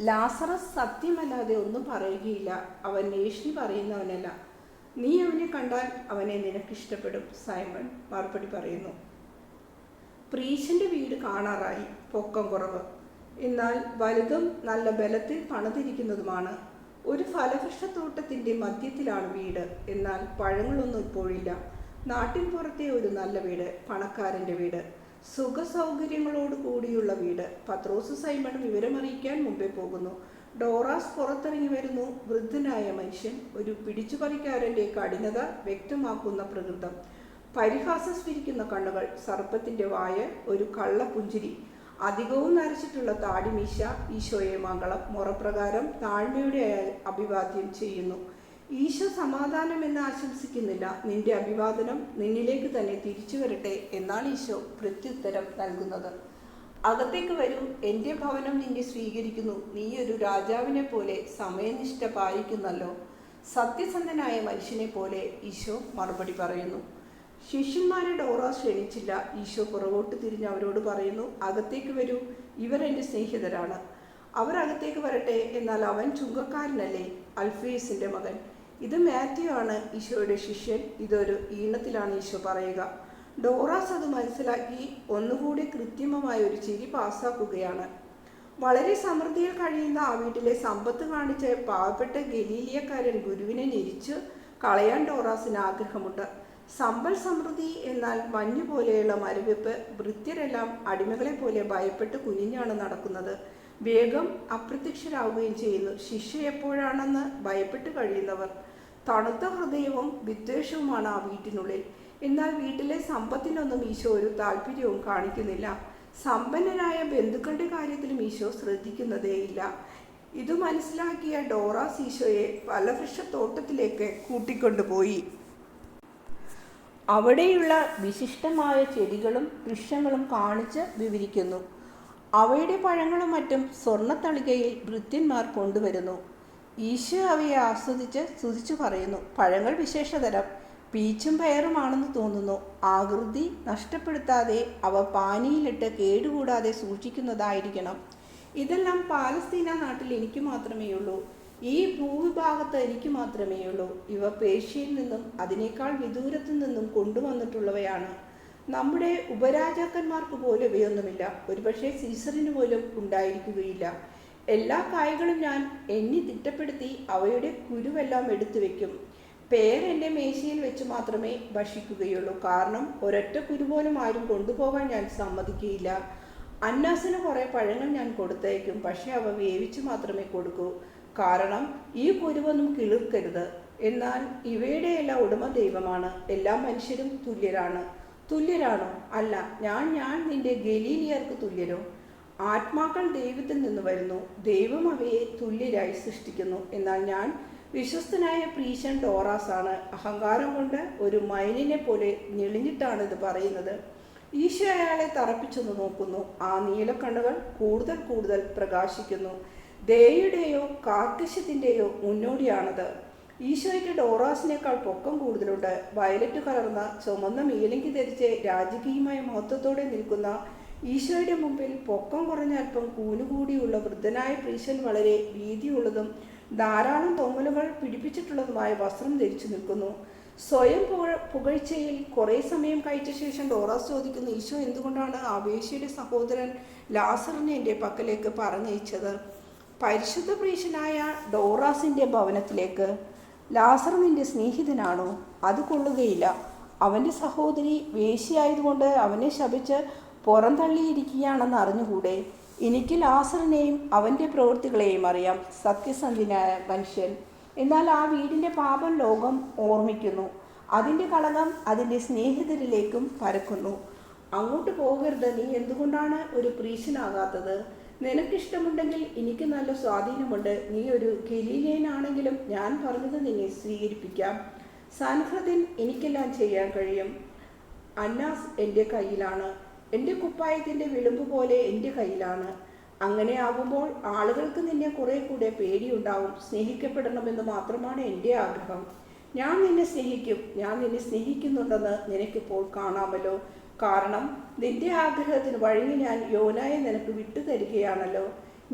Lazarus സത്യമല്ലാതെ ഒന്നും പറയുകയില്ല. അവൻ ഏഷ്ണി പറയുന്നവനല്ല. നീ അവനെ കണ്ടാൽ അവനെ നിനക്കിഷ്ടപ്പെടും. സൈമൺ മറുപടി പറയുന്നു. പ്രീശന്റെ വീട് കാണാറായി. പൊക്കം കുറവ്, എന്നാൽ വലുതും നല്ല ബലത്തിൽ പണിതിരിക്കുന്നതുമാണ്. ഒരു ഫലവൃക്ഷത്തോട്ടത്തിന്റെ മധ്യത്തിലാണ് വീട്. എന്നാൽ പഴങ്ങളൊന്നും ഇപ്പോഴില്ല. നാട്ടിൻ പുറത്തെ ഒരു നല്ല വീട്, പണക്കാരന്റെ വീട്, സുഖ സൗകര്യങ്ങളോട് കൂടിയുള്ള വീട്. പത്രോസ് സൈമൺ വിവരമറിയിക്കാൻ മുമ്പേ പോകുന്നു. ഡോറാസ് പുറത്തിറങ്ങി വരുന്നു. വൃദ്ധനായ മനുഷ്യൻ, ഒരു പിടിച്ചുപറിക്കാരന്റെ കഠിനത വ്യക്തമാക്കുന്ന പ്രകൃതം, പരിഹാസസ്ഫരിക്കുന്ന കണ്ണുകൾ, സർപ്പത്തിന്റെ വായ, ഒരു കള്ളപ്പുഞ്ചിരി, അധികവും നരച്ചിട്ടുള്ള താടിമീശ. ഈശോയെ മംഗളം മുറപ്രകാരം താഴ്മയുടെ അഭിവാദ്യം ചെയ്യുന്നു. ഈശോ സമാധാനം എന്ന് ആശംസിക്കുന്നില്ല. നിന്റെ അഭിവാദനം നിന്നിലേക്ക് തന്നെ തിരിച്ചു വരട്ടെ എന്നാണ് ഈശോ പ്രത്യുത്തരം നൽകുന്നത്. അകത്തേക്ക് വരൂ, എൻ്റെ ഭവനം നിന്നെ സ്വീകരിക്കുന്നു. നീ ഒരു രാജാവിനെ പോലെ സമയനിഷ്ഠ പാലിക്കുന്നല്ലോ. സത്യസന്ധനായ മനുഷ്യനെ പോലെ ഈശോ മറുപടി പറയുന്നു. ശിഷ്യന്മാരെ ഡോറാസ് ക്ഷണിച്ചില്ല. ഈശോ പുറകോട്ട് തിരിഞ്ഞ് അവരോട് പറയുന്നു, അകത്തേക്ക് വരൂ, ഇവർ എൻ്റെ സ്നേഹിതരാണ്. അവർ അകത്തേക്ക് വരട്ടെ. എന്നാൽ അവൻ ചുങ്കക്കാരനല്ലേ, അൽഫേസിന്റെ മകൻ. ഇത് മാത്യു ആണ്, ഈശോയുടെ ശിഷ്യൻ. ഇതൊരു ഈണത്തിലാണ് ഈശോ പറയുക. ഡോറാസ് അത് മനസ്സിലാക്കി ഒന്നുകൂടി കൃത്രിമമായ ഒരു ചിരി പാസ്സാക്കുകയാണ്. വളരെ സമൃദ്ധിയിൽ കഴിയുന്ന ആ വീട്ടിലെ സമ്പത്ത് കാണിച്ച് പാവപ്പെട്ട ഗലീലിയക്കാരൻ ഗുരുവിനെ ഞെരിച്ചു കളയാൻ ഡോറാസിന് ആഗ്രഹമുണ്ട്. സമ്പൽ സമൃദ്ധി എന്നാൽ മഞ്ഞു പോലെയുള്ള മരവിപ്പ്. ഭൃത്യരെല്ലാം അടിമകളെ പോലെ ഭയപ്പെട്ട് കുനിഞ്ഞാണ് നടക്കുന്നത്. വേഗം അപ്രത്യക്ഷരാവുകയും ചെയ്യുന്നു. ശിക്ഷ എപ്പോഴാണെന്ന് ഭയപ്പെട്ട് കഴിയുന്നവർ. തണുത്ത ഹൃദയവും വിദ്വേഷവുമാണ് ആ വീട്ടിനുള്ളിൽ. എന്നാൽ വീട്ടിലെ സമ്പത്തിനൊന്നും ഈശോ ഒരു താല്പര്യവും കാണിക്കുന്നില്ല. സമ്പന്നരായ ബന്ധുക്കളുടെ കാര്യത്തിലും ഈശോ ശ്രദ്ധിക്കുന്നതേയില്ല. ഇത് മനസ്സിലാക്കിയ ഡോറാസ് ഈശോയെ ഫലവൃക്ഷത്തോട്ടത്തിലേക്ക് കൂട്ടിക്കൊണ്ടുപോയി. അവിടെയുള്ള വിശിഷ്ടമായ ചെടികളും വൃക്ഷങ്ങളും കാണിച്ച് വിവരിക്കുന്നു. അവയുടെ പഴങ്ങളും മറ്റും സ്വർണ്ണത്തളികയിൽ ഭൃത്യന്മാർ കൊണ്ടുവരുന്നു. ഈശോ അവയെ ആസ്വദിച്ച് സ്തുതിച്ചു പറയുന്നു. പഴങ്ങൾ വിശേഷതരം, പീച്ചും പയറുമാണെന്ന് തോന്നുന്നു. ആകൃതി നഷ്ടപ്പെടുത്താതെ അവ പാനിയിലിട്ട് കേടുകൂടാതെ സൂക്ഷിക്കുന്നതായിരിക്കണം. ഇതെല്ലാം പാലസ്തീന നാട്ടിൽ എനിക്ക് മാത്രമേയുള്ളൂ. ഈ ഭൂവിഭാഗത്ത് എനിക്ക് മാത്രമേയുള്ളൂ. ഇവ പേർഷ്യയിൽ നിന്നും അതിനേക്കാൾ വിദൂരത്തു നിന്നും കൊണ്ടുവന്നിട്ടുള്ളവയാണ്. നമ്മുടെ ഉപരാജാക്കന്മാർക്ക് പോലും ഇവയൊന്നുമില്ല. ഒരുപക്ഷെ സീസറിന് പോലും ഉണ്ടായിരിക്കുകയില്ല. എല്ലാ കായ്കളും ഞാൻ എണ്ണി തിട്ടപ്പെടുത്തി അവയുടെ കുരുവെല്ലാം എടുത്തു വെക്കും. എൻ്റെ മേശയിൽ വെച്ച് മാത്രമേ ഭക്ഷിക്കുകയുള്ളൂ. കാരണം ഒരൊറ്റ കുരുപോലും ആരും കൊണ്ടുപോകാൻ ഞാൻ സമ്മതിക്കുകയില്ല. അന്നാസിന് കുറേ പഴങ്ങൾ ഞാൻ കൊടുത്തയക്കും, പക്ഷെ അവ വേവിച്ച് മാത്രമേ കൊടുക്കൂ. കാരണം ഈ കുരുവൊന്നും കിളിർക്കരുത്. എന്നാൽ ഇവയുടെ എല്ലാം ഉടമ ദൈവമാണ്. എല്ലാ മനുഷ്യരും തുല്യരാണോ? അല്ല. ഞാൻ നിന്റെ ഗലീലിയർക്ക് തുല്യരോ? ആത്മാക്കൾ ദൈവത്തിൽ നിന്ന് വരുന്നു. ദൈവം അവയെ തുല്യരായി സൃഷ്ടിക്കുന്നു. എന്നാൽ ഞാൻ വിശ്വസ്തനായ പ്രീശൻ ഡോറാസ് ആണ്. അഹങ്കാരം കൊണ്ട് ഒരു മൈനിനെ പോലെ ഞെളിഞ്ഞിട്ടാണ് ഇത് പറയുന്നത്. ഈശോ അയാളെ തറപ്പിച്ചൊന്ന് നോക്കുന്നു. ആ നീലക്കണ്ണുകൾ കൂടുതൽ പ്രകാശിക്കുന്നു. ദയയുടെയോ കാർക്കശ്യത്തിൻ്റെയോ മുന്നോടിയാണത്. ഈശോയ്ക്ക് ഡോറാസിനേക്കാൾ പൊക്കം കൂടുതലുണ്ട്. വയലറ്റ് കലർന്ന ചുമന്ന മേലങ്കി ധരിച്ച് രാജകീയമായ മഹത്വത്തോടെ നിൽക്കുന്ന ഈശോയുടെ മുമ്പിൽ പൊക്കം കുറഞ്ഞ അല്പം കൂനുകൂടിയുള്ള വൃദ്ധനായ പ്രീശൻ വളരെ വീതിയുള്ളതും ധാരാളം തൊങ്ങലുകൾ പിടിപ്പിച്ചിട്ടുള്ളതുമായ വസ്ത്രം ധരിച്ചു നിൽക്കുന്നു. സ്വയം പുകഴ്ചയിൽ കുറേ സമയം കഴിച്ച ശേഷം ഡോറാസ് ചോദിക്കുന്നു, ഈശോ എന്തുകൊണ്ടാണ് ആ വേശ്യയുടെ സഹോദരൻ ലാസറിനെ എൻ്റെ പക്കലേക്ക് പറഞ്ഞയച്ചത്? പരിശുദ്ധ പ്രീശനായ ഡോറാസിൻ്റെ ഭവനത്തിലേക്ക്. ലാസർ നിന്റെ സ്നേഹിതനാണോ? അത് കൊള്ളുകയില്ല. അവൻ്റെ സഹോദരി വേശ്യയായതുകൊണ്ട് അവനെ ശപിച്ച് പുറന്തള്ളിയിരിക്കുകയാണെന്ന് അറിഞ്ഞുകൂടെ? എനിക്ക് ലാസറിനെയും അവൻ്റെ പ്രവൃത്തികളെയും അറിയാം. സത്യസന്ധനായ മനുഷ്യൻ. എന്നാൽ ആ വീടിൻ്റെ പാപം ലോകം ഓർമ്മിക്കുന്നു. അതിൻ്റെ കളങ്കം അതിൻ്റെ സ്നേഹിതരിലേക്കും പരക്കുന്നു. അങ്ങോട്ട് പോകരുത്. നീ എന്തുകൊണ്ടാണ് ഒരു പ്രീശനാകാത്തത്? നിനക്കിഷ്ടമുണ്ടെങ്കിൽ എനിക്ക് നല്ല സ്വാധീനമുണ്ട്. നീ ഒരു ഗലീലിയനാണെങ്കിലും ഞാൻ പറഞ്ഞത് നിന്നെ സ്വീകരിപ്പിക്കാം. സൻഹൃദിൻ എനിക്കെല്ലാം ചെയ്യാൻ കഴിയും. അന്നാസ് എൻ്റെ കയ്യിലാണ്. എൻ്റെ കുപ്പായത്തിൻ്റെ വിളുമ്പ് പോലെ എൻ്റെ കയ്യിലാണ്. അങ്ങനെ ആകുമ്പോൾ ആളുകൾക്ക് നിന്നെ കുറെ കൂടെ പേടിയുണ്ടാവും. സ്നേഹിക്കപ്പെടണമെന്ന് മാത്രമാണ് എൻ്റെ ആഗ്രഹം. ഞാൻ നിന്നെ സ്നേഹിക്കും. ഞാൻ നിന്നെ സ്നേഹിക്കുന്നുണ്ടെന്ന് നിനക്കിപ്പോൾ കാണാമല്ലോ. കാരണം നിന്റെ ആഗ്രഹത്തിന് വഴങ്ങി ഞാൻ യോനായെ നിനക്ക് വിട്ടുതരികയാണല്ലോ.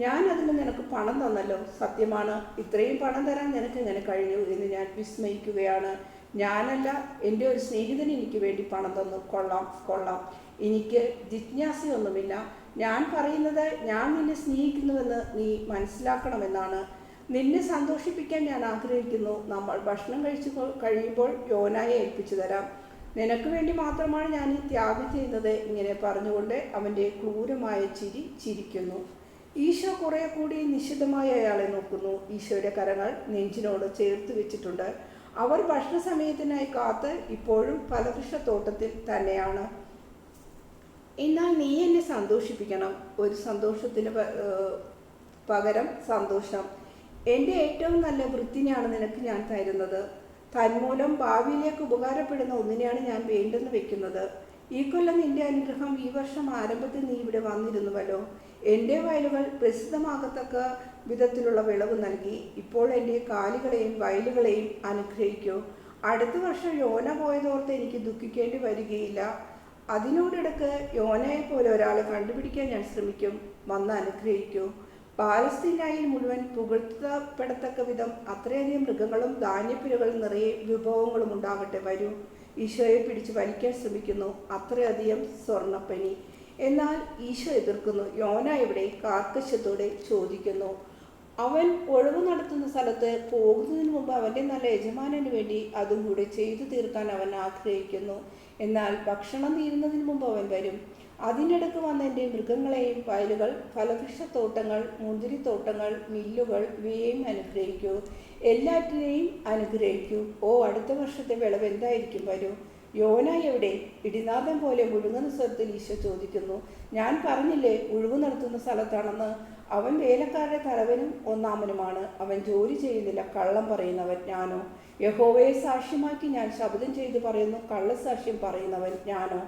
ഞാൻ അതിന് നിനക്ക് പണം തന്നല്ലോ. സത്യമാണ്, ഇത്രയും പണം തരാൻ നിനക്ക് എങ്ങനെ കഴിഞ്ഞു എന്ന് ഞാൻ വിസ്മയിക്കുകയാണ്. ഞാനല്ല, എൻ്റെ ഒരു സ്നേഹിതൻ എനിക്ക് വേണ്ടി പണം തന്നു. കൊള്ളാം കൊള്ളാം. എനിക്ക് ജിജ്ഞാസയൊന്നുമില്ല. ഞാൻ പറയുന്നത് ഞാൻ നിന്നെ സ്നേഹിക്കുന്നുവെന്ന് നീ മനസ്സിലാക്കണമെന്നാണ്. നിന്നെ സന്തോഷിപ്പിക്കാൻ ഞാൻ ആഗ്രഹിക്കുന്നു. നമ്മൾ ഭക്ഷണം കഴിയുമ്പോൾ യോനായെ ഏൽപ്പിച്ചു തരാം. നിനക്ക് വേണ്ടി മാത്രമാണ് ഞാൻ ഈ ത്യാഗം ചെയ്യുന്നത്. ഇങ്ങനെ പറഞ്ഞുകൊണ്ട് അവൻ്റെ ക്രൂരമായ ചിരി ചിരിക്കുന്നു. ഈശോ കുറെ കൂടി നിശിതമായി അയാളെ നോക്കുന്നു. ഈശോയുടെ കരങ്ങൾ നെഞ്ചിനോട് ചേർത്ത് വെച്ചിട്ടുണ്ട്. അവർ ഭക്ഷണ സമയത്തിനായി കാത്ത് ഇപ്പോഴും ഫലവൃക്ഷത്തോട്ടത്തിൽ തന്നെയാണ്. എന്നാൽ നീ എന്നെ സന്തോഷിപ്പിക്കണം. ഒരു സന്തോഷത്തിന് പകരം സന്തോഷം. എൻ്റെ ഏറ്റവും നല്ല വൃത്തിനെയാണ് നിനക്ക് ഞാൻ തരുന്നത്. തന്മൂലം ഭാവിയിലേക്ക് ഉപകാരപ്പെടുന്ന ഒന്നിനെയാണ് ഞാൻ വേണ്ടെന്ന് വെക്കുന്നത്. ഈ കൊല്ലം നിന്റെ അനുഗ്രഹം ഈ വർഷം ആരംഭത്തിൽ നീ ഇവിടെ വന്നിരുന്നുവല്ലോ. എൻ്റെ വയലുകൾ പ്രസിദ്ധമാകത്തക്ക വിധത്തിലുള്ള വിളവ് നൽകി. ഇപ്പോൾ എൻ്റെ കാലികളെയും വയലുകളെയും അനുഗ്രഹിക്കൂ. അടുത്ത വർഷം യോന പോയതോർത്ത് എനിക്ക് ദുഃഖിക്കേണ്ടി വരികയില്ല. അതിനോടിടക്ക് യോനയെ പോലെ ഒരാളെ കണ്ടുപിടിക്കാൻ ഞാൻ ശ്രമിക്കും. വന്ന് അനുഗ്രഹിക്കൂ. പാലസ്തീനായി മുഴുവൻ പുകഴ്ത്തപ്പെടത്തക്ക വിധം അത്രയധികം മൃഗങ്ങളും ധാന്യപ്പുരകളും നിറയെ വിഭവങ്ങളും ഉണ്ടാകട്ടെ. വരൂ. ഈശോയെ പിടിച്ച് വലിക്കാൻ ശ്രമിക്കുന്നു. അത്രയധികം സ്വർണ്ണപ്പനി. എന്നാൽ ഈശോ എതിർക്കുന്നു. യോന എവിടെ? കാർക്കശ്യത്തോടെ ചോദിക്കുന്നു. അവൻ ഒഴിവ് നടത്തുന്ന സ്ഥലത്ത് പോകുന്നതിന് മുമ്പ് അവൻ്റെ നല്ല യജമാനന് വേണ്ടി അതും കൂടെ ചെയ്തു തീർക്കാൻ അവൻ ആഗ്രഹിക്കുന്നു. എന്നാൽ ഭക്ഷണം തീരുന്നതിന് മുമ്പ് അവൻ വരും. അതിനിടക്ക് വന്ന എൻ്റെ മൃഗങ്ങളെയും വയലുകൾ, ഫലവൃക്ഷത്തോട്ടങ്ങൾ, മുന്തിരിത്തോട്ടങ്ങൾ, മില്ലുകൾ ഇവയെയും അനുഗ്രഹിക്കൂ. എല്ലാറ്റിനെയും അനുഗ്രഹിക്കൂ. ഓ, അടുത്ത വർഷത്തെ വിളവ് എന്തായിരിക്കും? വരൂ. യോന എവിടെ? ഇടിനാദം പോലെ മുഴുങ്ങുന്ന സ്വരത്തിൽ ഈശോ ചോദിക്കുന്നു. ഞാൻ പറഞ്ഞില്ലേ ഒഴിവ് നടത്തുന്ന സ്ഥലത്താണെന്ന്. അവൻ വേലക്കാരുടെ തലവനും ഒന്നാമനുമാണ്. അവൻ ജോലി ചെയ്യുന്നില്ല. കള്ളം പറയുന്നവൻ ഞാനോ? യഹോവയെ സാക്ഷ്യമാക്കി ഞാൻ ശപഥം ചെയ്ത് പറയുന്നു, കള്ളസാക്ഷ്യം പറയുന്നവൻ ഞാനോ?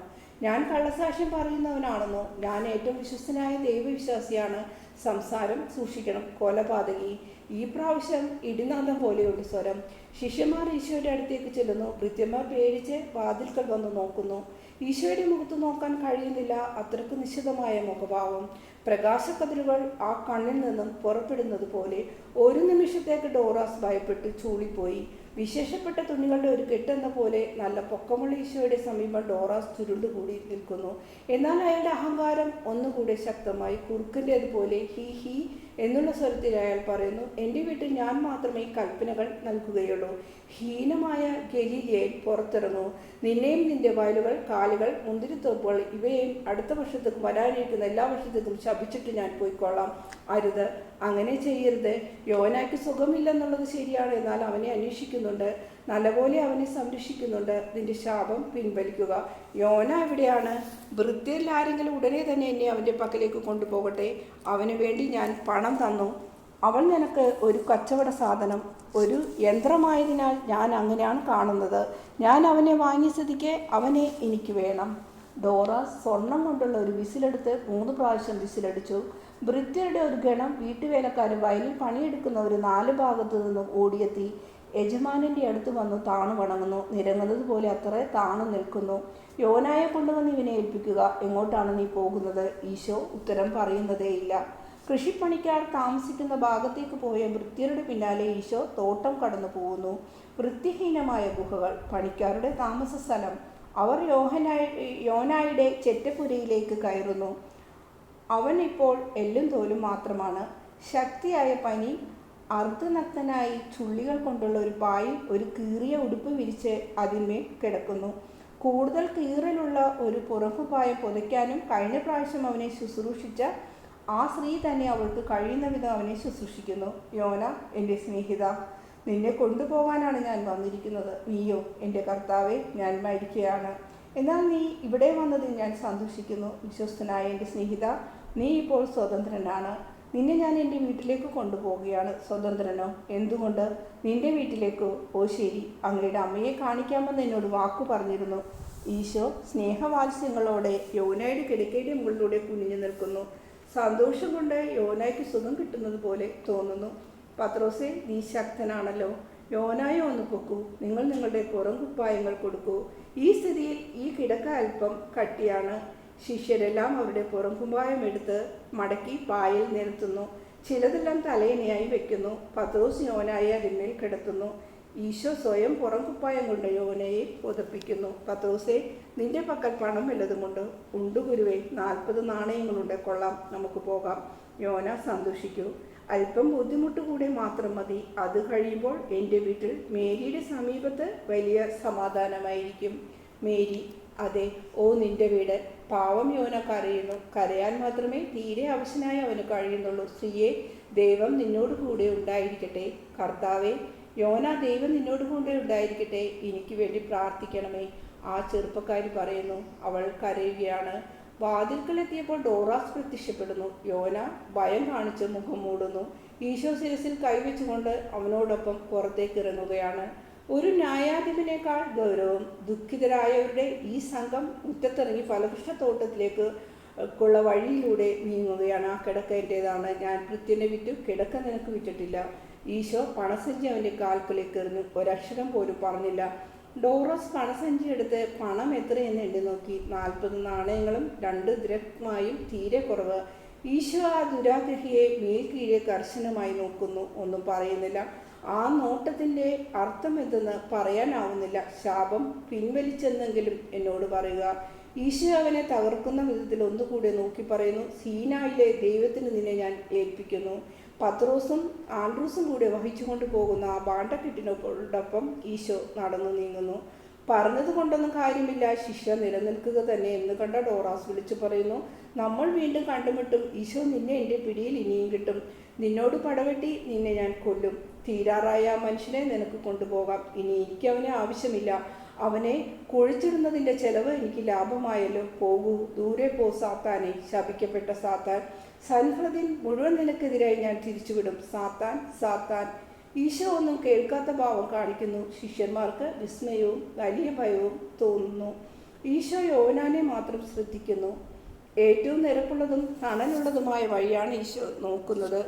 ഞാൻ കള്ളസാക്ഷ്യം പറയുന്നവനാണെന്നോ? ഞാൻ ഏറ്റവും വിശ്വസ്തനായ ദൈവവിശ്വാസിയാണ്. സംസാരം സൂക്ഷിക്കണം. കൊലപാതകി. ഈ പ്രാവശ്യം ഇടിനാദം പോലെയുണ്ട് സ്വരം. ശിഷ്യന്മാർ ഈശോയുടെ അടുത്തേക്ക് ചെല്ലുന്നു. ഭൃത്യന്മാർ പേടിച്ച് വാതിൽക്കൽ വന്ന് നോക്കുന്നു. ഈശോയുടെ മുഖത്ത് നോക്കാൻ കഴിയുന്നില്ല. അത്രയ്ക്ക് നിശ്ചിതമായ മുഖഭാവം. പ്രകാശക്കതിരുകൾ ആ കണ്ണിൽ നിന്നും പുറപ്പെടുന്നത് പോലെ. ഒരു നിമിഷത്തേക്ക് ഡോറാസ് ഭയപ്പെട്ട് ചൂളിപ്പോയി. വിശേഷപ്പെട്ട തുണികളുടെ ഒരു കെട്ടെന്ന പോലെ നല്ല പൊക്കമുള്ള ഈശോയുടെ സമീപം ഡോറാസ് ചുരുണ്ടുകൂടി നിൽക്കുന്നു. എന്നാൽ അയാളുടെ അഹങ്കാരം ഒന്നുകൂടെ ശക്തമായി. കുറുക്കൻ്റേതുപോലെ ഹി ഹി എന്നുള്ള സ്വരത്തിൽ അയാൾ പറയുന്നു, എൻ്റെ വീട്ടിൽ ഞാൻ മാത്രമേ കൽപ്പനകൾ നൽകുകയുള്ളൂ. ഹീനമായ ഗലീലയിൽ പുറത്തിറങ്ങൂ. നിന്നെയും നിന്റെ വയലുകൾ, കാലുകൾ, മുന്തിരിത്തോപ്പുകൾ ഇവയെയും അടുത്ത വർഷത്തേക്കും വരാനിരിക്കുന്ന എല്ലാ വർഷത്തേക്കും ശപിച്ചിട്ട് ഞാൻ പോയിക്കൊള്ളാം. അരുത്, അങ്ങനെ ചെയ്യരുത്. യോനായ്ക്ക് സുഖമില്ലെന്നുള്ളത് ശരിയാണ്. എന്നാൽ അവനെ അന്വേഷിക്കുന്നുണ്ട്, നല്ലപോലെ അവനെ സംരക്ഷിക്കുന്നുണ്ട്. നിന്റെ ശാപം പിൻവലിക്കുക. യോന എവിടെയാണ്? വൃത്തിയിൽ ആരെങ്കിലും ഉടനെ തന്നെ എന്നെ അവൻ്റെ പക്കലേക്ക് കൊണ്ടുപോകട്ടെ. അവന് വേണ്ടി ഞാൻ പണം തന്നു. അവൾ നിനക്ക് ഒരു കച്ചവട സാധനം, ഒരു യന്ത്രമായതിനാൽ ഞാൻ അങ്ങനെയാണ് കാണുന്നത്. ഞാൻ അവനെ വാങ്ങിയ സ്ഥിതിക്ക് അവനെ എനിക്ക് വേണം. ഡോറാസ് സ്വർണം കൊണ്ടുള്ള ഒരു വിസിലെടുത്ത് 3 പ്രാവശ്യം വിസിലടിച്ചു. ഭൃത്യരുടെ ഒരു ഗണം വീട്ടുവേലക്കാരും വയലിൽ പണിയെടുക്കുന്നവർ 4 ഭാഗത്തു നിന്നും ഓടിയെത്തി. യജമാനൻ്റെ അടുത്ത് വന്നു താണു വണങ്ങുന്നു. നിരങ്ങുന്നത് പോലെ അത്ര താണു നിൽക്കുന്നു. യോനായെ കൊണ്ടുവന്ന് ഇവനെ ഏൽപ്പിക്കുക. എങ്ങോട്ടാണ് നീ പോകുന്നത്? ഈശോ ഉത്തരം പറയുന്നതേയില്ല. കൃഷിപ്പണിക്കാർ താമസിക്കുന്ന ഭാഗത്തേക്ക് പോയ ഭൃത്യരുടെ പിന്നാലെ ഈശോ തോട്ടം കടന്നു പോകുന്നു. വൃത്തിഹീനമായ ഗുഹകൾ, പണിക്കാരുടെ താമസ സ്ഥലം. അവർ യോനായുടെ ചെറ്റപ്പുരയിലേക്ക് കയറുന്നു. അവൻ ഇപ്പോൾ എല്ലും തോലും മാത്രമാണ്. ശക്തിയായ പനി. അർദ്ധനഗ്നനായി ചുള്ളികൾ കൊണ്ടുള്ള ഒരു പായും ഒരു കീറിയ ഉടുപ്പ് വിരിച്ച് അതിന്മേൽ കിടക്കുന്നു. കൂടുതൽ കീറലുള്ള ഒരു പുറകുപായം പുതയ്ക്കാനും കഴിഞ്ഞ പ്രാവശ്യം അവനെ ശുശ്രൂഷിച്ച ആ സ്ത്രീ തന്നെ അവൾക്ക് കഴിയുന്ന വിധം അവനെ ശുശ്രൂഷിക്കുന്നു. യോന, എൻ്റെ സ്നേഹിത, നിന്നെ കൊണ്ടുപോകാനാണ് ഞാൻ വന്നിരിക്കുന്നത്. നീയോ? എൻ്റെ കർത്താവെ, ഞാൻ മരിക്കുകയാണ്. എന്നാൽ നീ ഇവിടെ വന്നതിൽ ഞാൻ സന്തോഷിക്കുന്നു. വിശ്വസ്തനായ എൻ്റെ സ്നേഹിത, നീ ഇപ്പോൾ സ്വതന്ത്രനാണ്. നിന്നെ ഞാൻ എൻ്റെ വീട്ടിലേക്ക് കൊണ്ടുപോവുകയാണ്. സ്വതന്ത്രനോ? എന്തുകൊണ്ട്? നിന്റെ വീട്ടിലേക്കോ? ഓ ശരി, അങ്ങയുടെ അമ്മയെ കാണിക്കാമെന്ന് എന്നോട് വാക്കു പറഞ്ഞിരുന്നു. ഈശോ സ്നേഹവാത്സ്യങ്ങളോടെ യോനായുടെ കിടക്കയുടെ മുകളിലൂടെ കുനിഞ്ഞു നിൽക്കുന്നു. സന്തോഷം കൊണ്ട് യോനായ്ക്ക് സുഖം കിട്ടുന്നത് പോലെ തോന്നുന്നു. പത്രോസേ, നീ ശക്തനാണല്ലോ. യോനായെ ഒന്ന് പൊക്കൂ. നിങ്ങൾ നിങ്ങളുടെ പുറം കുപ്പായങ്ങൾ കൊടുക്കൂ. ഈ സ്ഥിതിയിൽ ഈ കിടക്ക അല്പം കട്ടിയാണ്. ശിഷ്യരെല്ലാം അവരുടെ പുറംകുമ്പായം എടുത്ത് മടക്കി പായൽ നിരത്തുന്നു. ചിലതെല്ലാം തലയിണയായി വെക്കുന്നു. പത്രോസ് യോനായെ അതിന്മേൽ കിടത്തുന്നു. ഈശോ സ്വയം പുറംകുപ്പായം കൊണ്ട് യോനയെ പുതപ്പിക്കുന്നു. പത്രോസേ, നിന്റെ പക്കൽ പണം വല്ലതുമുണ്ട്? ഉണ്ട് ഗുരുവേ, 40 നാണയങ്ങളുണ്ട്. കൊള്ളാം, നമുക്ക് പോകാം. യോന സന്തോഷിക്കൂ. അല്പം ബുദ്ധിമുട്ട് കൂടെ മാത്രം മതി. അത് കഴിയുമ്പോൾ എൻ്റെ വീട്ടിൽ മേരിയുടെ സമീപത്ത് വലിയ സമാധാനമായിരിക്കും. മേരി: അതെ, ഓ നിന്റെ വീട്. പാവം യോന കരയുന്നു. കരയാൻ മാത്രമേ തീരെ അവശനായി അവന് കഴിയുന്നുള്ളൂ. സ്ത്രീയെ, ദൈവം നിന്നോട് കൂടെ ഉണ്ടായിരിക്കട്ടെ. കർത്താവേ, യോന, ദൈവം നിന്നോട് കൂടെ ഉണ്ടായിരിക്കട്ടെ. എനിക്ക് വേണ്ടി പ്രാർത്ഥിക്കണമേ. ആ ചെറുപ്പക്കാരി പറയുന്നു. അവൾ കരയുകയാണ്. വാതിൽക്കലെത്തിയപ്പോൾ ഡോറാസ് പ്രത്യക്ഷപ്പെടുന്നു. യോന ഭയം കാണിച്ച് മുഖം മൂടുന്നു. ഈശോ ശിരസിൽ കൈവച്ചുകൊണ്ട് അവനോടൊപ്പം പുറത്തേക്ക് ഇറങ്ങുകയാണ്. ഒരു ന്യായാധിപനേക്കാൾ ഗൗരവം. ദുഃഖിതരായവരുടെ ഈ സംഘം മുറ്റത്തിറങ്ങി ഫലവൃക്ഷത്തോട്ടത്തിലേക്ക് ക്കുള്ള വഴിയിലൂടെ നീങ്ങുകയാണ്. ആ കിടക്ക എൻ്റേതാണ്. ഞാൻ കൃത്യനെ വിറ്റു, കിടക്ക നിനക്ക് വിറ്റിട്ടില്ല. ഈശോ പണസഞ്ചി അവൻ്റെ കാൽക്കലേക്ക് എറിഞ്ഞു. ഒരക്ഷരം പോലും പറഞ്ഞില്ല. ഡോറസ് പണസഞ്ചി എടുത്ത് പണം എത്രയെന്ന് എണ്ണി നോക്കി. 40 നാണയങ്ങളും 2 ദ്രഹ്മായും. തീരെ കുറവ്. ഈശോ ആ ദുരാഗ്രഹിയെ മേൽക്കീഴെ കർശനമായി നോക്കുന്നു. ഒന്നും പറയുന്നില്ല. ആ നോട്ടത്തിൻ്റെ അർത്ഥം എന്തെന്ന് പറയാനാവുന്നില്ല. ശാപം പിൻവലിച്ചെന്നെങ്കിലും എന്നോട് പറയുക. ഈശോ അവനെ തകർക്കുന്ന വിധത്തിൽ ഒന്നുകൂടെ നോക്കി പറയുന്നു. സീനായിലെ ദൈവത്തിന് നിന്നെ ഞാൻ ഏൽപ്പിക്കുന്നു. പത്രോസും ആൻഡ്രൂസും കൂടെ വഹിച്ചുകൊണ്ട് പോകുന്ന ആ ഭാണ്ഡക്കെട്ടിനോടൊപ്പം ഈശോ നടന്നു നീങ്ങുന്നു. പറഞ്ഞത് കൊണ്ടൊന്നും കാര്യമില്ല, ശിക്ഷ നിലനിൽക്കുക തന്നെ എന്ന് കണ്ട ഡോറാസ് വിളിച്ചു പറയുന്നു. നമ്മൾ വീണ്ടും കണ്ടുമുട്ടും. ഈശോ, നിന്നെ എൻ്റെ പിടിയിൽ ഇനിയും കിട്ടും. നിന്നോട് പടവെട്ടി നിന്നെ ഞാൻ കൊല്ലും. തീരാറായ ആ മനുഷ്യനെ നിനക്ക് കൊണ്ടുപോകാം. ഇനി എനിക്ക് അവനെ ആവശ്യമില്ല. അവനെ കുഴിച്ചിടുന്നതിൻ്റെ ചെലവ് എനിക്ക് ലാഭമായല്ലോ. പോകൂ, ദൂരെ പോ സാത്താനെ, ശപിക്കപ്പെട്ട സാത്താൻ. സൻഹദ്രീൻ മുഴുവൻ നിനക്കെതിരായി ഞാൻ തിരിച്ചുവിടും. സാത്താൻ, സാത്താൻ. ഈശോ ഒന്നും കേൾക്കാത്ത ഭാവം കാണിക്കുന്നു. ശിഷ്യന്മാർക്ക് വിസ്മയവും വലിയ ഭയവും തോന്നുന്നു. ഈശോ യോനാനെ മാത്രം ശ്രദ്ധിക്കുന്നു. ഏറ്റവും നിരപ്പുള്ളതും തണലുള്ളതുമായ വഴിയാണ് ഈശോ നോക്കുന്നത്.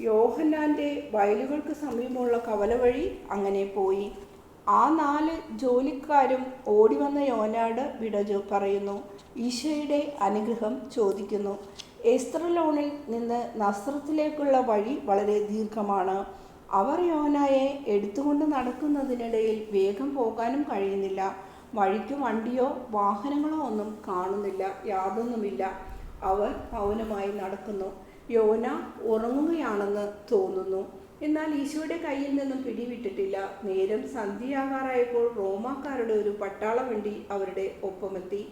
യോഹന്നാൻ്റെ വയലുകൾക്ക് സമീപമുള്ള കവല വഴി അങ്ങനെ പോയി. ആ 4 ജോലിക്കാരും ഓടിവന്ന യോനയോട് വിട പറയുന്നു. ഈശോയുടെ അനുഗ്രഹം ചോദിക്കുന്നു. എസ്തറലോണിൽ നിന്ന് നസ്രത്തിലേക്കുള്ള വഴി വളരെ ദീർഘമാണ്. അവർ യോനായെ എടുത്തുകൊണ്ട് നടക്കുന്നതിനിടയിൽ വേഗം പോകാനും കഴിയുന്നില്ല. വഴിക്ക് വണ്ടിയോ വാഹനങ്ങളോ ഒന്നും കാണുന്നില്ല. യാതൊന്നുമില്ല. അവർ മൗനമായി നടക്കുന്നു. യോന ഉറങ്ങുകയാണെന്ന് തോന്നുന്നു. എന്നാൽ ഈശോയുടെ കയ്യിൽ നിന്നും പിടിവിട്ടിട്ടില്ല. നേരം സന്ധ്യയാകാറായപ്പോൾ റോമാക്കാരുടെ ഒരു പട്ടാള വണ്ടി അവരുടെ ഒപ്പമെത്തി.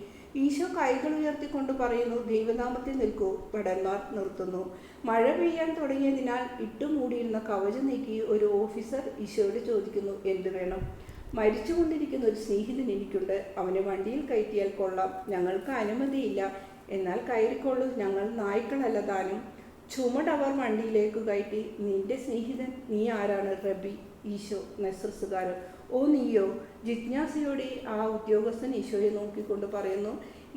ഈശോ കൈകൾ ഉയർത്തിക്കൊണ്ട് പറയുന്നു, ദൈവനാമത്തിൽ നിൽക്കൂ. ഭടന്മാർ നിർത്തുന്നു. മഴ പെയ്യാൻ തുടങ്ങിയതിനാൽ ഇട്ടുമൂടിയിരുന്ന കവചം നീക്കി ഒരു ഓഫീസർ ഈശോയോട് ചോദിക്കുന്നു, എന്ത് വേണം? മരിച്ചുകൊണ്ടിരിക്കുന്ന ഒരു സ്നേഹിതൻ എനിക്കുണ്ട്. അവനെ വണ്ടിയിൽ കയറ്റിയാൽ കൊള്ളാം. ഞങ്ങൾക്ക് അനുമതിയില്ല. എന്നാൽ കയറിക്കൊള്ളൂ, ഞങ്ങൾ നായ്ക്കളല്ല താനും. ചുമടവർ വണ്ടിയിലേക്ക് കയറ്റി. നിന്റെ സ്നേഹിതൻ നീ ആരാണ് റബ്ബി? ഈശോ, നസ്രത്തുകാരൻ. ഓ നീയോ? ജിജ്ഞാസയോടെ ആ ഉദ്യോഗസ്ഥൻ ഈശോയെ നോക്കിക്കൊണ്ട് പറയുന്നു,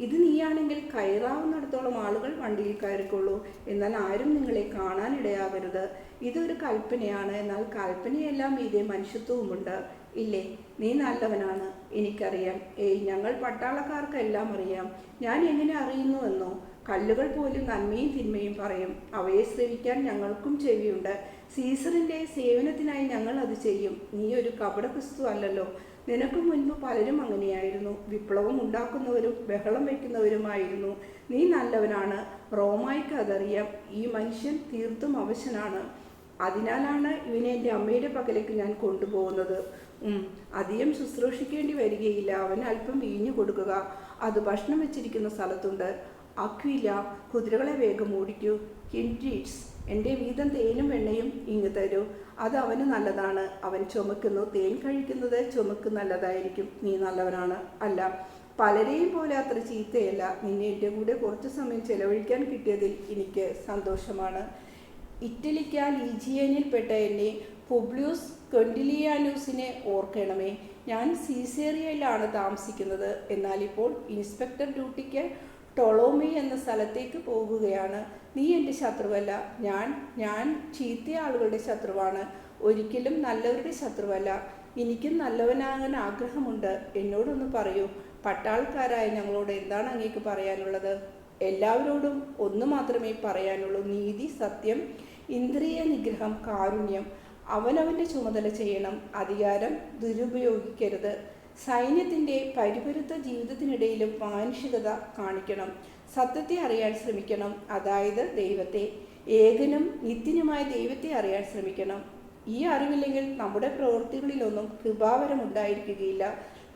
ഇത് നീയാണെങ്കിൽ കയറാവുന്നിടത്തോളം ആളുകൾ വണ്ടിയിൽ കയറിക്കൊള്ളൂ. എന്നാൽ ആരും നിങ്ങളെ കാണാനിടയാവരുത്. ഇതൊരു കൽപ്പനയാണ്. എന്നാൽ കൽപ്പനയെല്ലാം ഇതേ മനുഷ്യത്വവുമുണ്ട്. ഇല്ലേ? നീ നല്ലവനാണ്, എനിക്കറിയാം. ഞങ്ങൾ പട്ടാളക്കാർക്കെല്ലാം അറിയാം. ഞാൻ എങ്ങനെ അറിയുന്നുവെന്നോ? കല്ലുകൾ പോലും നന്മയും തിന്മയും പറയും. അവയെ ശ്രവിക്കാൻ ഞങ്ങൾക്കും ചെവിയുണ്ട്. സീസറിൻ്റെ സേവനത്തിനായി ഞങ്ങൾ അത് ചെയ്യും. നീ ഒരു കപട ക്രിസ്തു അല്ലല്ലോ. നിനക്ക് മുൻപ് പലരും അങ്ങനെയായിരുന്നു. വിപ്ലവം ഉണ്ടാക്കുന്നവരും ബഹളം വയ്ക്കുന്നവരുമായിരുന്നു. നീ നല്ലവനാണ്. റോമായിക്ക് അതറിയാം. ഈ മനുഷ്യൻ തീർത്തും അവശനാണ്. അതിനാലാണ് ഇവനെ എൻ്റെ അമ്മയുടെ പക്കലേക്ക് ഞാൻ കൊണ്ടുപോകുന്നത്. അധികം ശുശ്രൂഷിക്കേണ്ടി വരികയില്ല. അവന് അല്പം വീഞ്ഞു കൊടുക്കുക. അത് ഭക്ഷണം വെച്ചിരിക്കുന്ന സ്ഥലത്തുണ്ട്. അക്വില, കുതിരകളെ വേഗം ഓടിക്കൂ. കിൻഡ്രീഡ്സ്, എൻ്റെ വീതം തേനും വെണ്ണയും ഇങ്ങ് തരൂ. അത് അവന് നല്ലതാണ്. അവൻ ചുമക്കുന്നു. തേൻ കഴിക്കുന്നത് ചുമക്ക് നല്ലതായിരിക്കും. നീ നല്ലവനാണ്. അല്ല, പലരെയും പോലെ അത്ര ചീത്തയല്ല. നിന്നെ എൻ്റെ കൂടെ കുറച്ച് സമയം ചെലവഴിക്കാൻ കിട്ടിയതിൽ എനിക്ക് സന്തോഷമാണ്. ഇറ്റലിക്ക ലീജിയനിൽപ്പെട്ട എന്നെ പുബ്ലിയൂസ് കൊൻഡിലിയാനൂസിനെ ഓർക്കണമേ. ഞാൻ സീസേറിയയിലാണ് താമസിക്കുന്നത്. എന്നാൽ ഇപ്പോൾ ഇൻസ്പെക്ടർ ഡ്യൂട്ടിക്ക് ടൊളോമി എന്ന സ്ഥലത്തേക്ക് പോകുകയാണ്. നീ എൻ്റെ ശത്രുവല്ല. ഞാൻ ചീത്ത ആളുകളുടെ ശത്രുവാണ്, ഒരിക്കലും നല്ലവരുടെ ശത്രുവല്ല. എനിക്കും നല്ലവനാകാൻ ആഗ്രഹമുണ്ട്. എന്നോടൊന്ന് പറയൂ. പട്ടാൾക്കാരായ ഞങ്ങളോട് എന്താണ് അങ്ങേക്ക് പറയാനുള്ളത്? എല്ലാവരോടും ഒന്ന് മാത്രമേ പറയാനുള്ളൂ: നീതി, സത്യം, ഇന്ദ്രിയ നിഗ്രഹം, കാരുണ്യം. അവനവൻ്റെ ചുമതല ചെയ്യണം, അധികാരം ദുരുപയോഗിക്കരുത്. സൈന്യത്തിൻ്റെ പരിപരുത്ത ജീവിതത്തിനിടയിലും മാനുഷികത കാണിക്കണം. സത്യത്തെ അറിയാൻ ശ്രമിക്കണം, അതായത് ദൈവത്തെ. ഏകനും നിത്യനുമായ ദൈവത്തെ അറിയാൻ ശ്രമിക്കണം. ഈ അറിവില്ലെങ്കിൽ നമ്മുടെ പ്രവൃത്തികളിലൊന്നും കൃപാവരമുണ്ടായിരിക്കുകയില്ല,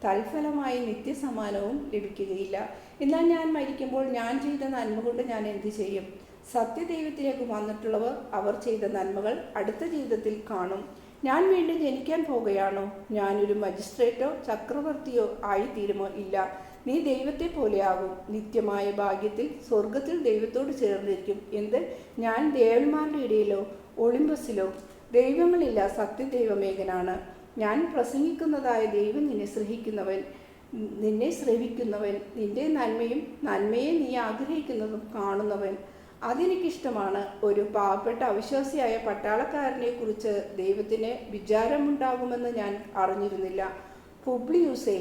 തൽഫലമായി നിത്യസമ്മാനവും ലഭിക്കുകയില്ല. എന്നാൽ ഞാൻ മരിക്കുമ്പോൾ ഞാൻ ചെയ്ത നന്മ കൊണ്ട് ഞാൻ എന്തു ചെയ്യും? സത്യദൈവത്തിലേക്ക് വന്നിട്ടുള്ളവർ അവർ ചെയ്ത നന്മകൾ അടുത്ത ജീവിതത്തിൽ കാണും. ഞാൻ വീണ്ടും ജനിക്കാൻ പോകുകയാണോ? ഞാനൊരു മജിസ്ട്രേറ്റോ ചക്രവർത്തിയോ ആയിത്തീരുമോ? ഇല്ല, നീ ദൈവത്തെ പോലെയാകും. നിത്യമായ ഭാഗ്യത്തിൽ സ്വർഗത്തിൽ ദൈവത്തോട് ചേർന്നിരിക്കും. എന്ത്? ഞാൻ ദേവന്മാരുടെ ഇടയിലോ ഒളിമ്പസിലോ? ദൈവങ്ങളില്ല, സത്യദൈവമേകനാണ്. ഞാൻ പ്രസംഗിക്കുന്നതായ ദൈവം നിന്നെ ശ്രവിക്കുന്നവൻ, നിന്റെ നന്മയെ നീ ആഗ്രഹിക്കുന്നതും കാണുന്നവൻ. അതെനിക്കിഷ്ടമാണ്. ഒരു പാവപ്പെട്ട അവിശ്വാസിയായ പട്ടാളക്കാരനെ കുറിച്ച് ദൈവത്തിന് വിചാരമുണ്ടാകുമെന്ന് ഞാൻ അറിഞ്ഞിരുന്നില്ല. പുബ്ലിയൂസേ,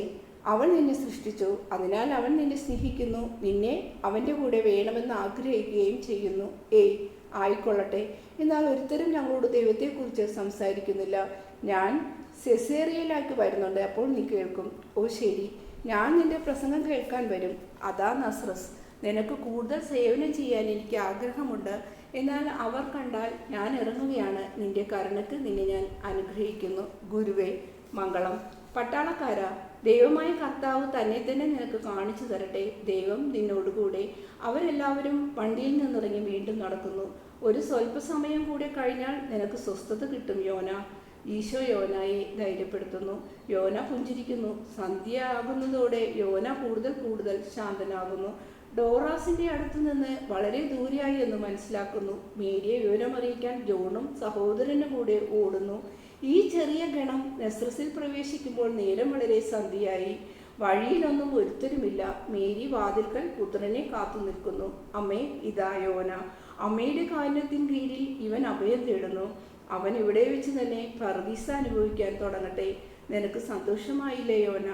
അവൻ നിന്നെ സൃഷ്ടിച്ചു, അതിനാൽ അവൻ നിന്നെ സ്നേഹിക്കുന്നു, നിന്നെ അവൻ്റെ കൂടെ വേണമെന്ന് ആഗ്രഹിക്കുകയും ചെയ്യുന്നു. ആയിക്കൊള്ളട്ടെ. എന്നാൽ ഒരുത്തരും ഞങ്ങളോട് ദൈവത്തെക്കുറിച്ച് സംസാരിക്കുന്നില്ല. ഞാൻ സെസേറിയയിലേക്ക് വരുന്നുണ്ട്, അപ്പോൾ നീ കേൾക്കും. ഓ ശരി, ഞാൻ നിന്റെ പ്രസംഗം കേൾക്കാൻ വരും. അതാ നസ്രസ്, നിനക്ക് കൂടുതൽ സേവനം ചെയ്യാൻ എനിക്ക് ആഗ്രഹമുണ്ട്. എന്നാൽ അവർ കണ്ടാൽ ഞാൻ ഇറങ്ങുകയാണ്. നിന്റെ കരുണയ്ക്ക് നിന്നെ ഞാൻ അനുഗ്രഹിക്കുന്നു. ഗുരുവേ, മംഗളം. പട്ടാളക്കാരാ, ദൈവമായ കർത്താവ് തന്നെ നിനക്ക് കാണിച്ചു തരട്ടെ. ദൈവം നിന്നോടുകൂടെ. അവരെല്ലാവരും വണ്ടിയിൽ നിന്നിറങ്ങി വീണ്ടും നടക്കുന്നു. ഒരു സ്വല്പസമയം കൂടെ കഴിഞ്ഞാൽ നിനക്ക് സ്വസ്ഥത കിട്ടും യോന. ഈശോ യോനയെ ധൈര്യപ്പെടുത്തുന്നു. യോന പുഞ്ചിരിക്കുന്നു. സന്ധ്യ ആകുന്നതോടെ യോന കൂടുതൽ ശാന്തനാകുന്നു. ഡോറാസിന്റെ അടുത്ത് നിന്ന് വളരെ ദൂരെയായി എന്ന് മനസ്സിലാക്കുന്നു. മേരിയെ വിവരമറിയിക്കാൻ ജോണും സഹോദരനും കൂടെ ഓടുന്നു. ഈ ചെറിയ ഗണം നസ്രസിൽ പ്രവേശിക്കുമ്പോൾ നേരം വളരെ സന്ധ്യയായി. വഴിയിലൊന്നും ഒരുത്തരുമില്ല. മേരി വാതിൽക്കൽ പുത്രനെ കാത്തു നിൽക്കുന്നു. അമ്മേ, ഇതാ യോന. അമ്മയുടെ കാരുണ്യത്തിൻ കീഴിൽ ഇവൻ അഭയം തേടുന്നു. അവൻ ഇവിടെ വെച്ച് തന്നെ പർദീസ അനുഭവിക്കാൻ തുടങ്ങട്ടെ. നിനക്ക് സന്തോഷമായില്ലേ യോന?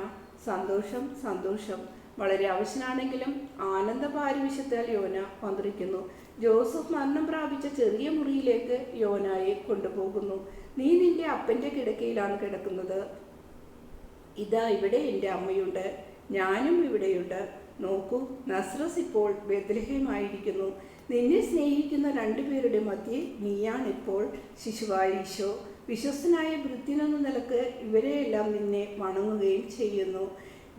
സന്തോഷം. വളരെ അവശനാണെങ്കിലും ആനന്ദ പാരിവിശത്താൽ യോന മന്ത്രിക്കുന്നു. ജോസഫ് മരണം പ്രാപിച്ച ചെറിയ മുറിയിലേക്ക് യോനയെ കൊണ്ടുപോകുന്നു. നീ നിന്റെ അപ്പൻ്റെ കിടക്കയിലാണ് കിടക്കുന്നത്. ഇതാ ഇവിടെ എൻ്റെ അമ്മയുണ്ട്, ഞാനും ഇവിടെയുണ്ട്. നോക്കൂ, നസ്രസ് ഇപ്പോൾ ബെത്ലഹേമായിരിക്കുന്നു. നിന്നെ സ്നേഹിക്കുന്ന രണ്ടുപേരുടെ മധ്യേ നീയാണിപ്പോൾ ശിശുവായ ഈശോ. വിശ്വസ്തനായ ഭൃത്യനെന്ന നിലക്ക് ഇവരെയെല്ലാം നിന്നെ വണങ്ങുകയും ചെയ്യുന്നു.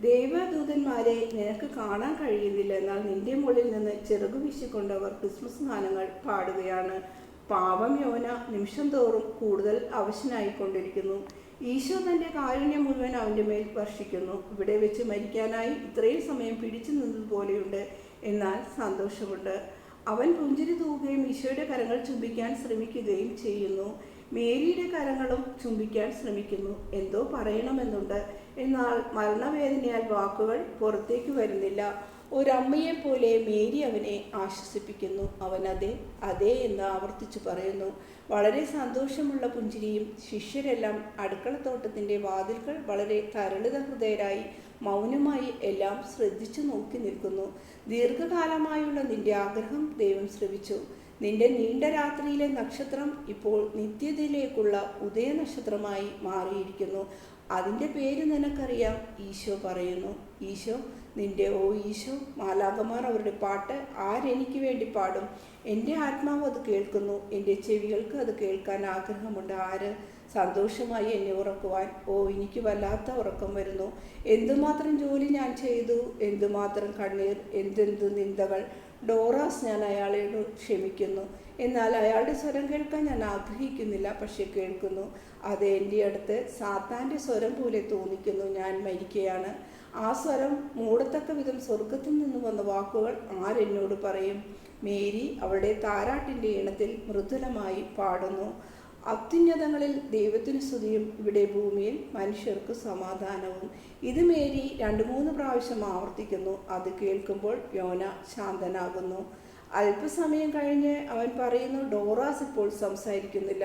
ദൈവദൂതന്മാരെ നിനക്ക് കാണാൻ കഴിയുന്നില്ല, എന്നാൽ നിന്റെ മുകളിൽ നിന്ന് ചിറകു വീശിക്കൊണ്ടവർ ക്രിസ്മസ് ഗാനങ്ങൾ പാടുകയാണ്. പാവം യോന നിമിഷം തോറും കൂടുതൽ അവശനായിക്കൊണ്ടിരിക്കുന്നു. ഈശോ തൻ്റെ കാരുണ്യം മുഴുവൻ അവൻ്റെ മേൽ വർഷിക്കുന്നു. ഇവിടെ വെച്ച് മരിക്കാനായി ഇത്രയും സമയം പിടിച്ചു നിന്നതുപോലെയുണ്ട്, എന്നാൽ സന്തോഷമുണ്ട്. അവൻ പുഞ്ചിരി തൂവുകയും ഈശോയുടെ കരങ്ങൾ ചുംബിക്കാൻ ശ്രമിക്കുകയും ചെയ്യുന്നു. മേരിയുടെ കരങ്ങളും ചുംബിക്കാൻ ശ്രമിക്കുന്നു. എന്തോ പറയണമെന്നുണ്ട്, എന്നാൽ മരണവേദനയാൽ വാക്കുകൾ പുറത്തേക്ക് വരുന്നില്ല. ഒരമ്മയെപ്പോലെ മേരി അവനെ ആശ്വസിപ്പിക്കുന്നു. അവൻ അതെ എന്ന് ആവർത്തിച്ചു പറയുന്നു. വളരെ സന്തോഷമുള്ള പുഞ്ചിരിയും. ശിഷ്യരെല്ലാം അടുക്കളത്തോട്ടത്തിൻ്റെ വാതിൽകൾ വളരെ തരളിത ഹൃദയരായി മൗനമായി എല്ലാം ശ്രദ്ധിച്ചു നോക്കി നിൽക്കുന്നു. ദീർഘകാലമായുള്ള നിന്റെ ആഗ്രഹം ദൈവം ശ്രവിച്ചു. നിന്റെ നീണ്ട രാത്രിയിലെ നക്ഷത്രം ഇപ്പോൾ നിത്യതയിലേക്കുള്ള ഉദയനക്ഷത്രമായി മാറിയിരിക്കുന്നു. അതിൻ്റെ പേര് നിനക്കറിയാം, ഈശോ പറയുന്നു. ഈശോ മാലാഖമാർ അവരുടെ പാട്ട് ആരെനിക്ക് വേണ്ടി പാടും? എൻ്റെ ആത്മാവ് അത് കേൾക്കുന്നു, എൻ്റെ ചെവികൾക്ക് അത് കേൾക്കാൻ ആഗ്രഹമുണ്ട്. ആര്? സന്തോഷമായി എന്നെ ഉറക്കുവാൻ. എനിക്ക് വല്ലാത്ത ഉറക്കം വരുന്നു. എന്തുമാത്രം ജോലി ഞാൻ ചെയ്തു, എന്തുമാത്രം കണ്ണീർ, എന്തെന്തു നിന്ദകൾ. ഡോറാസ്, ഞാൻ അയാളോട് ക്ഷമിക്കുന്നു. എന്നാൽ അയാളുടെ സ്വരം കേൾക്കാൻ ഞാൻ ആഗ്രഹിക്കുന്നില്ല, പക്ഷെ കേൾക്കുന്നു. അത് എൻ്റെ അടുത്ത് സാത്താൻ്റെ സ്വരം പോലെ തോന്നിക്കുന്നു. ഞാൻ മരിക്കുകയാണ്. ആ സ്വരം മൂടത്തക്ക വിധം സ്വർഗത്തിൽ നിന്ന് വന്ന വാക്കുകൾ ആരെന്നോട് പറയും? മേരി അവളുടെ താരാട്ടിൻ്റെ ഈണത്തിൽ മൃദുലമായി പാടുന്നു. അത്യുന്നതങ്ങളിൽ ദൈവത്തിന് സ്തുതിയും, ഇവിടെ ഭൂമിയിൽ മനുഷ്യർക്ക് സമാധാനവും. ഇത് മേരി 2-3 പ്രാവശ്യം ആവർത്തിക്കുന്നു. അത് കേൾക്കുമ്പോൾ യോന ശാന്തനാകുന്നു. അല്പസമയം കഴിഞ്ഞ് അവൻ പറയുന്നു, ഡോറാസ് ഇപ്പോൾ സംസാരിക്കുന്നില്ല,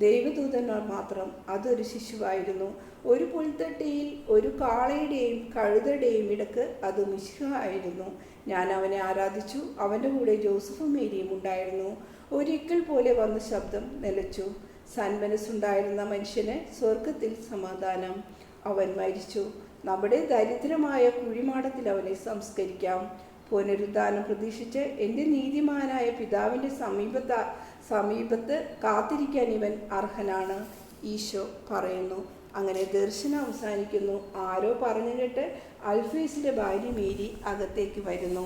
ദൈവദൂതന്മാർ മാത്രം. അതൊരു ശിശുവായിരുന്നു. ഒരു പുൽത്തട്ടിയിൽ ഒരു കാളയുടെയും കഴുതയുടെയും ഇടക്ക് അത് മിശിഹ ആയിരുന്നു. ഞാൻ അവനെ ആരാധിച്ചു. അവൻ്റെ കൂടെ ജോസഫും മേരിയും ഉണ്ടായിരുന്നു. ഒരിക്കൽ പോലെ വന്ന ശബ്ദം നിലച്ചു. സന്മനസ്സുണ്ടായിരുന്ന മനുഷ്യന് സ്വർഗത്തിൽ സമാധാനം. അവൻ മരിച്ചു. നമ്മുടെ ദരിദ്രമായ കുഴിമാടത്തിൽ അവനെ സംസ്കരിക്കാം. പുനരുദ്ധാനം പ്രതീക്ഷിച്ച് എൻ്റെ നീതിമാനായ പിതാവിൻ്റെ സമീപത്ത് കാത്തിരിക്കാൻ ഇവൻ അർഹനാണ്, ഈശോ പറയുന്നു. അങ്ങനെ ദർശനം അവസാനിക്കുന്നു. ആരോ പറഞ്ഞു കേട്ട് അൽഫേസിൻ്റെ ഭാര്യ മേരി അകത്തേക്ക് വരുന്നു.